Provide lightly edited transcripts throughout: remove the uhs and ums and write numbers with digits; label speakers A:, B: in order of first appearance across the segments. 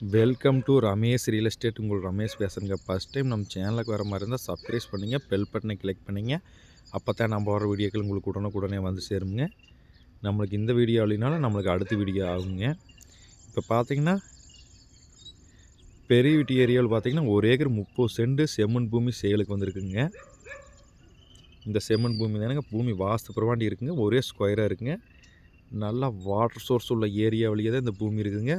A: Welcome to Ramesh real estate. உங்கள் ரமேஷ் பேசுகிறேங்க. First time நம்ம சேனலுக்கு வர மாதிரி இருந்தால் சப்ஸ்கிரைப் பண்ணிங்க, பெல் பட்டனை கிளிக் பண்ணிங்க. அப்போ தான் நம்ம வர வீடியோக்கள் உங்களுக்கு உடனுக்குடனே வந்து சேருங்க. நம்மளுக்கு இந்த வீடியோ இல்லைனாலும் நம்மளுக்கு அடுத்த வீடியோ ஆகுங்க. இப்போ பார்த்தீங்கன்னா பெரிய வீட்டு ஏரியாவில் பார்த்தீங்கன்னா 1 ஏக்கர் 30 சென்ட் செம்மண் பூமி சேலுக்கு வந்திருக்குங்க. இந்த செம்மண் பூமி தானுங்க. பூமி வாஸ்து பிரவாண்டி இருக்குங்க. ஒரே ஸ்கொயராக இருக்குங்க. நல்லா வாட்டர் சோர்ஸ் உள்ள ஏரியாவிலேயே தான் இந்த பூமி இருக்குதுங்க.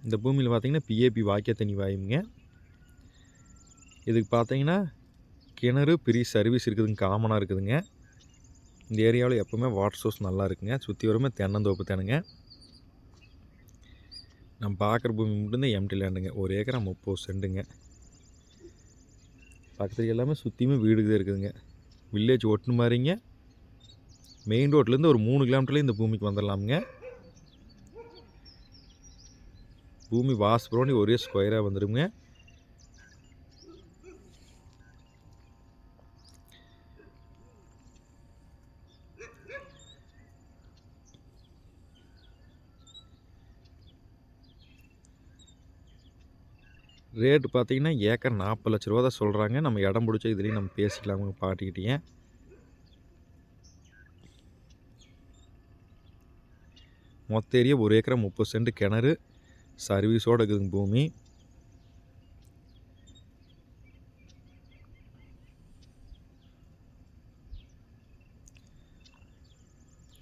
A: இந்த பூமியில் பார்த்தீங்கன்னா பிஏபி வாய்க்கா தண்ணி வாயுங்க. இதுக்கு பார்த்தீங்கன்னா கிணறு பெரிய சர்வீஸ் இருக்குதுங்க, காமனாக இருக்குதுங்க. இந்த ஏரியாவில் எப்போவுமே வாட்டர் சோர்ஸ் நல்லா இருக்குங்க. சுற்றி வருமே தென்னந்தோப்பு தானுங்க. நம்ம பார்க்குற பூமி மட்டும்தான் எம்டி லேண்டுங்க. 1 ஏக்கரா 30 சென்ட்டுங்க. பக்கத்தில் எல்லாமே சுற்றியுமே வீடு தான் இருக்குதுங்க. வில்லேஜ் ஒட்டுன மாதிரிங்க. மெயின் ரோட்லேருந்து ஒரு 3 கிலோமீட்டர்லேயும் இந்த பூமிக்கு வந்துடலாமுங்க. பூமி வாஸ்பரோனி ஒரே ஸ்கொயராக வந்துடுங்க. ரேட்டு பார்த்தீங்கன்னா ஏக்கர் 40 லட்ச ரூபா தான் சொல்கிறாங்க. நம்ம இடம் பிடிச்ச இதுலேயும் நம்ம பேசிக்கலாமுங்க பாட்டிக்கிட்டேங்க. மொத்த ஏரியா 1 ஏக்கரா 30 சென்ட், கிணறு சர்வீஸோடு இருக்குதுங்க பூமி.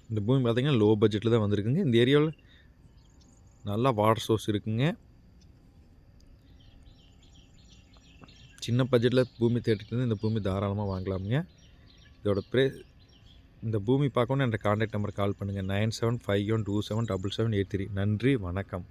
A: இந்த பூமி பார்த்திங்கன்னா லோ பட்ஜெட்டில் தான் வந்திருக்குங்க. இந்த ஏரியாவில் நல்லா வாட்டர் சோர்ஸ் இருக்குங்க. சின்ன பட்ஜெட்டில் பூமி தேடிட்டு இந்த பூமி தாராளமாக வாங்கலாமுங்க. இதோட இந்த பூமி பார்க்கணுன்னு என்ற கான்டாக்ட் நம்பர் கால் பண்ணுங்கள். 9751277783. நன்றி, வணக்கம்.